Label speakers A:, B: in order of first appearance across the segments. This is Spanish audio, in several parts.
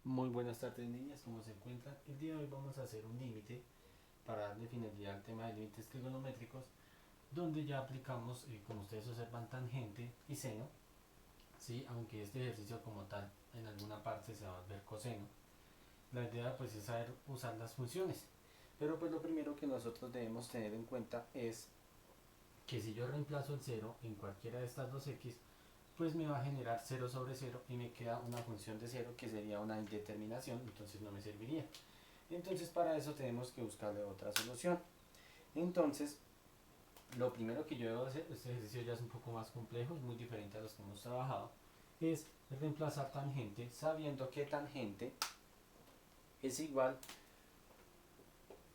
A: Muy buenas tardes niñas, ¿cómo se encuentran? El día de hoy vamos a hacer un límite para darle finalidad al tema de límites trigonométricos, donde ya aplicamos, como ustedes observan, tangente y seno, ¿sí? Aunque este ejercicio como tal en alguna parte se va a ver coseno. La idea pues es saber usar las funciones, pero pues lo primero que nosotros debemos tener en cuenta es que si yo reemplazo el cero en cualquiera de estas dos x, pues me va a generar cero sobre cero y me queda una función de cero que sería una indeterminación, entonces no me serviría. Entonces para eso tenemos que buscarle otra solución. Entonces, lo primero que yo debo hacer, este ejercicio ya es un poco más complejo, es muy diferente a los que hemos trabajado, es reemplazar tangente sabiendo que tangente es igual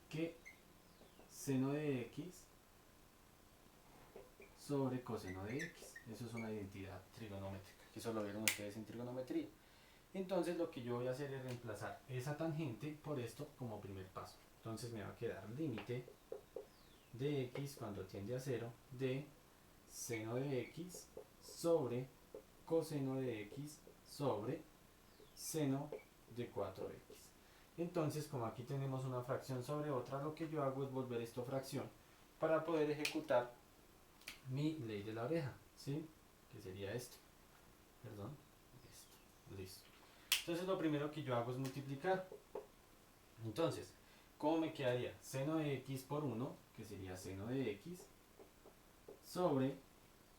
A: que seno de x sobre coseno de x. Eso es una identidad trigonométrica, que eso lo vieron ustedes en trigonometría. Entonces lo que yo voy a hacer es reemplazar esa tangente por esto como primer paso. Entonces me va a quedar límite de x cuando tiende a 0 de seno de x sobre coseno de x sobre seno de 4x. Entonces, como aquí tenemos una fracción sobre otra, lo que yo hago es volver esto fracción para poder ejecutar mi ley de la oreja, ¿sí? Que sería esto, perdón, esto, listo. Entonces lo primero que yo hago es multiplicar. Entonces, ¿cómo me quedaría? Seno de x por 1, que sería seno de x, sobre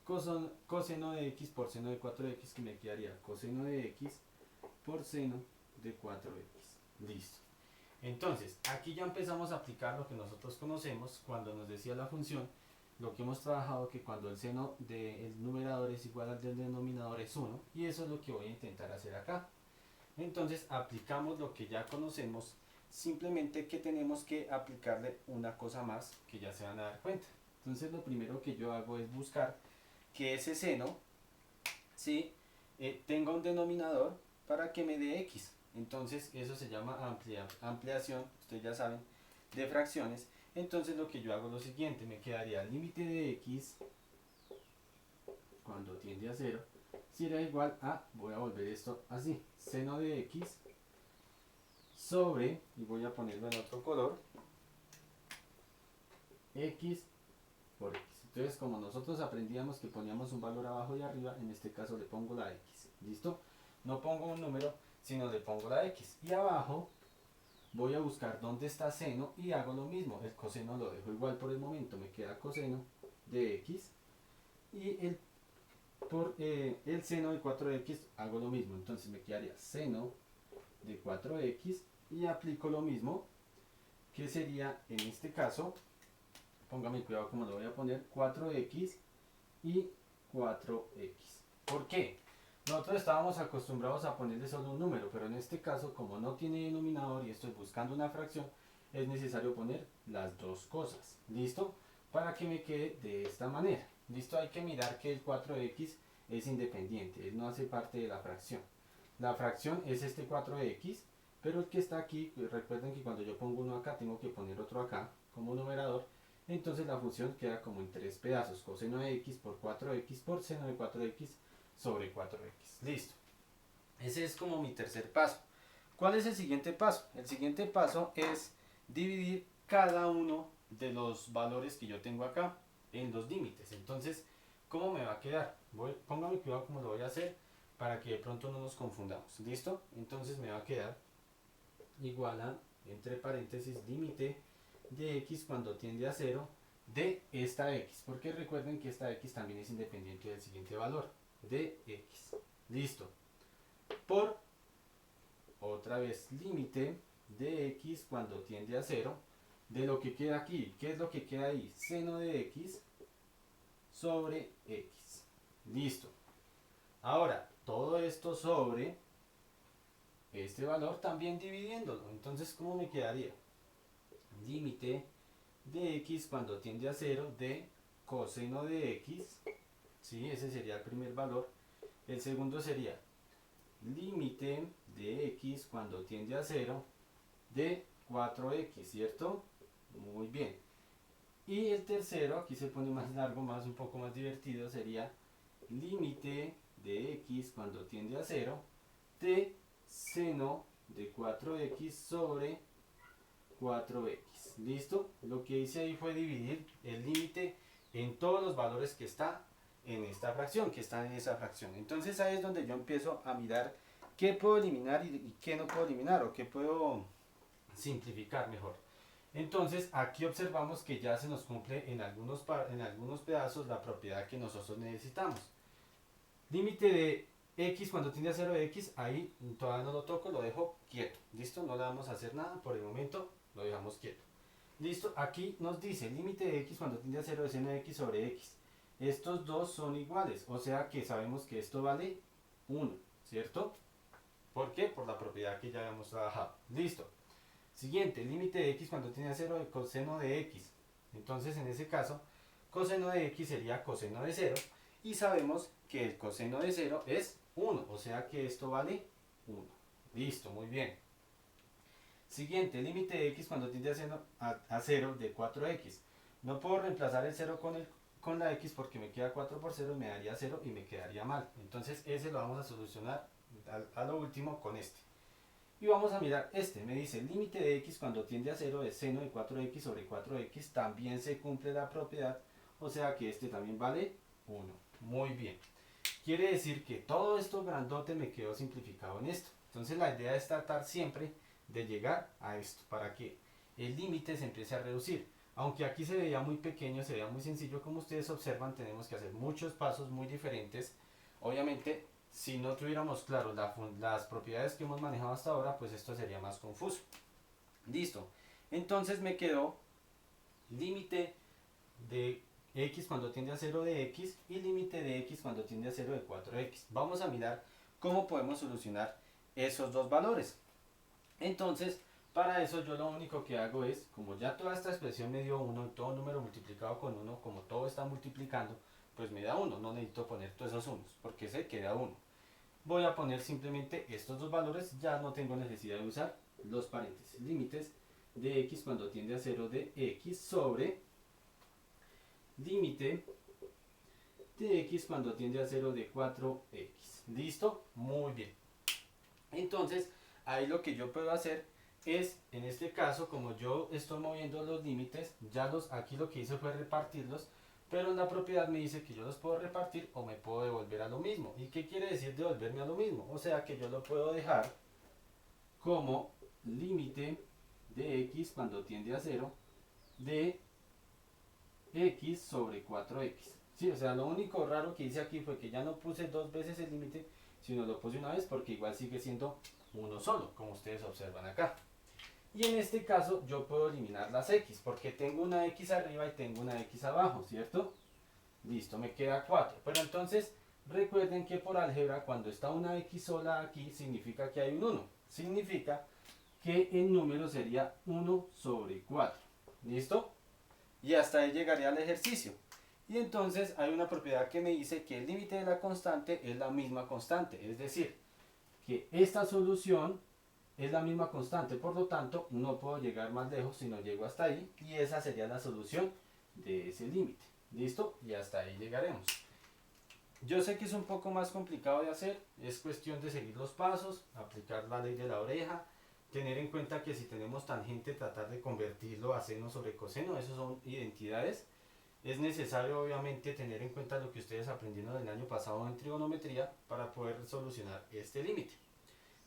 A: coseno de x por seno de 4x, que me quedaría coseno de x por seno de 4x. Listo. Entonces, aquí ya empezamos a aplicar lo que nosotros conocemos cuando nos decía la función, lo que hemos trabajado, que cuando el seno del numerador es igual al del denominador es 1, y eso es lo que voy a intentar hacer acá. Entonces, aplicamos lo que ya conocemos, simplemente que tenemos que aplicarle una cosa más que ya se van a dar cuenta. Entonces, lo primero que yo hago es buscar que ese seno, ¿sí? Tenga un denominador para que me dé x. Entonces eso se llama ampliación, ustedes ya saben, de fracciones. Entonces lo que yo hago es lo siguiente, me quedaría el límite de x cuando tiende a 0 será igual a, voy a volver esto así, seno de x sobre, y voy a ponerlo en otro color, x por x. Entonces, como nosotros aprendíamos que poníamos un valor abajo y arriba, en este caso le pongo la x. ¿Listo? No pongo un número, sino le pongo la x. Y abajo voy a buscar dónde está seno y hago lo mismo. El coseno lo dejo igual por el momento. Me queda coseno de x. Y por el seno de 4x hago lo mismo. Entonces me quedaría seno de 4x y aplico lo mismo, que sería en este caso, póngame cuidado como lo voy a poner, 4x y 4x. ¿Por qué? Nosotros estábamos acostumbrados a ponerle solo un número, pero en este caso, como no tiene denominador y estoy buscando una fracción, es necesario poner las dos cosas. ¿Listo? Para que me quede de esta manera. ¿Listo? Hay que mirar que el 4x es independiente, él no hace parte de la fracción. La fracción es este 4x, pero el que está aquí, pues recuerden que cuando yo pongo uno acá, tengo que poner otro acá como numerador. Entonces la función queda como en tres pedazos, coseno de x por 4x por seno de 4x sobre 4x. Listo. Ese es como mi tercer paso. ¿Cuál es el siguiente paso? El siguiente paso es dividir cada uno de los valores que yo tengo acá en los límites. Entonces, ¿cómo me va a quedar? Póngame cuidado cómo lo voy a hacer para que de pronto no nos confundamos. ¿Listo? Entonces me va a quedar igual a, entre paréntesis, límite de x cuando tiende a 0 de esta x, porque recuerden que esta x también es independiente del siguiente valor, de x. Listo. Por, otra vez, límite de x cuando tiende a 0 de lo que queda aquí. ¿Qué es lo que queda ahí? Seno de x sobre x. Listo. Ahora, todo esto sobre este valor también dividiéndolo. Entonces, ¿cómo me quedaría? Límite de x cuando tiende a 0 de coseno de x, ¿sí? Ese sería el primer valor. El segundo sería límite de x cuando tiende a 0 de 4x, ¿cierto? Muy bien. Y el tercero, aquí se pone más largo, más un poco más divertido, sería límite de x cuando tiende a 0 de seno de 4x sobre 4x. ¿Listo? Lo que hice ahí fue dividir el límite en todos los valores que está en esta fracción, que están en esa fracción. Entonces ahí es donde yo empiezo a mirar qué puedo eliminar y qué no puedo eliminar, o qué puedo simplificar mejor. Entonces aquí observamos que ya se nos cumple en algunos pedazos la propiedad que nosotros necesitamos. Límite de x cuando tiende a 0 de x, ahí todavía no lo toco, lo dejo quieto. ¿Listo? No le vamos a hacer nada, por el momento lo dejamos quieto. ¿Listo? Aquí nos dice límite de x cuando tiende a 0 de seno de x sobre x. Estos dos son iguales, o sea que sabemos que esto vale 1, ¿cierto? ¿Por qué? Por la propiedad que ya habíamos trabajado. Listo. Siguiente, límite de x cuando tiende a 0 de coseno de x. Entonces en ese caso, coseno de x sería coseno de 0. Y sabemos que el coseno de 0 es 1, o sea que esto vale 1. Listo, muy bien. Siguiente, límite de x cuando tiende a 0 de 4x. No puedo reemplazar el 0 con la x porque me queda 4 por 0, me daría 0 y me quedaría mal. Entonces ese lo vamos a solucionar a lo último con este. Y vamos a mirar este, me dice límite de x cuando tiende a 0 de seno de 4x sobre 4x, también se cumple la propiedad, o sea que este también vale 1. Muy bien. Quiere decir que todo esto grandote me quedó simplificado en esto. Entonces la idea es tratar siempre de llegar a esto, para que el límite se empiece a reducir. Aunque aquí se veía muy pequeño, se veía muy sencillo, como ustedes observan, tenemos que hacer muchos pasos muy diferentes. Obviamente, si no tuviéramos claro las propiedades que hemos manejado hasta ahora, pues esto sería más confuso. Listo. Entonces me quedó límite de x cuando tiende a 0 de x y límite de x cuando tiende a 0 de 4x. Vamos a mirar cómo podemos solucionar esos dos valores. Entonces, para eso yo lo único que hago es, como ya toda esta expresión me dio 1, todo número multiplicado con 1, como todo está multiplicando, pues me da 1, no necesito poner todos esos unos, porque se queda 1. Voy a poner simplemente estos dos valores, ya no tengo necesidad de usar los paréntesis. Límites de x cuando tiende a 0 de x sobre límite de x cuando tiende a 0 de 4x. ¿Listo? Muy bien. Entonces, ahí lo que yo puedo hacer es, en este caso, como yo estoy moviendo los límites, aquí lo que hice fue repartirlos, pero en la propiedad me dice que yo los puedo repartir o me puedo devolver a lo mismo. ¿Y qué quiere decir devolverme a lo mismo? O sea que yo lo puedo dejar como límite de x cuando tiende a 0 de x sobre 4x. Sí, o sea, lo único raro que hice aquí fue que ya no puse dos veces el límite, sino lo puse una vez porque igual sigue siendo uno solo, como ustedes observan acá. Y en este caso yo puedo eliminar las x, porque tengo una x arriba y tengo una x abajo, ¿cierto? Listo, me queda 4. Pero entonces recuerden que por álgebra cuando está una x sola aquí significa que hay un 1. Significa que el número sería 1 sobre 4. ¿Listo? Y hasta ahí llegaré al ejercicio. Y entonces hay una propiedad que me dice que el límite de la constante es la misma constante. Es decir, que esta solución es la misma constante. Por lo tanto, no puedo llegar más lejos si no llego hasta ahí. Y esa sería la solución de ese límite. ¿Listo? Y hasta ahí llegaremos. Yo sé que es un poco más complicado de hacer. Es cuestión de seguir los pasos, aplicar la ley de la oreja, tener en cuenta que si tenemos tangente, tratar de convertirlo a seno sobre coseno. Esas son identidades. Es necesario obviamente tener en cuenta lo que ustedes aprendieron el año pasado en trigonometría para poder solucionar este límite.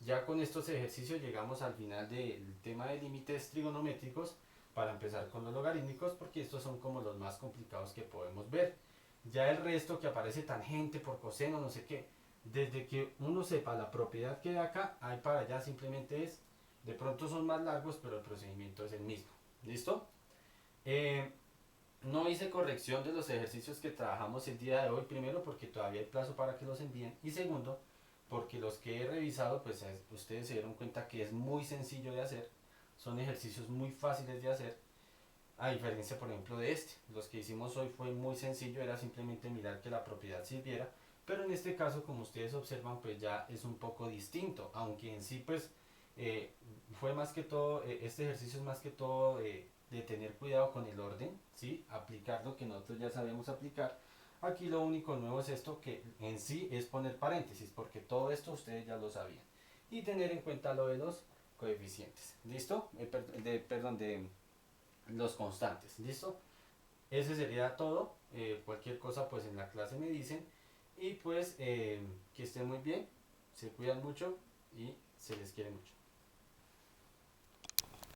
A: Ya con estos ejercicios llegamos al final del tema de límites trigonométricos para empezar con los logarítmicos, porque estos son como los más complicados que podemos ver. Ya el resto que aparece tangente por coseno, no sé qué, desde que uno sepa la propiedad que da acá, ahí para allá simplemente es, de pronto son más largos, pero el procedimiento es el mismo. ¿Listo? No hice corrección de los ejercicios que trabajamos el día de hoy, primero porque todavía hay plazo para que los envíen, y segundo porque los que he revisado, pues ustedes se dieron cuenta que es muy sencillo de hacer, son ejercicios muy fáciles de hacer, a diferencia por ejemplo de este. Los que hicimos hoy fue muy sencillo, era simplemente mirar que la propiedad sirviera, pero en este caso, como ustedes observan, pues ya es un poco distinto, aunque en sí pues fue más que todo, este ejercicio es más que todo de tener cuidado con el orden, ¿sí? Aplicar lo que nosotros ya sabemos aplicar. Aquí lo único nuevo es esto, que en sí es poner paréntesis, porque todo esto ustedes ya lo sabían. y tener en cuenta lo de los coeficientes. ¿Listo? Perdón, de los constantes. ¿Listo? Ese sería todo. Cualquier cosa pues en la clase me dicen. Y pues que estén muy bien, se cuidan mucho y se les quiere mucho.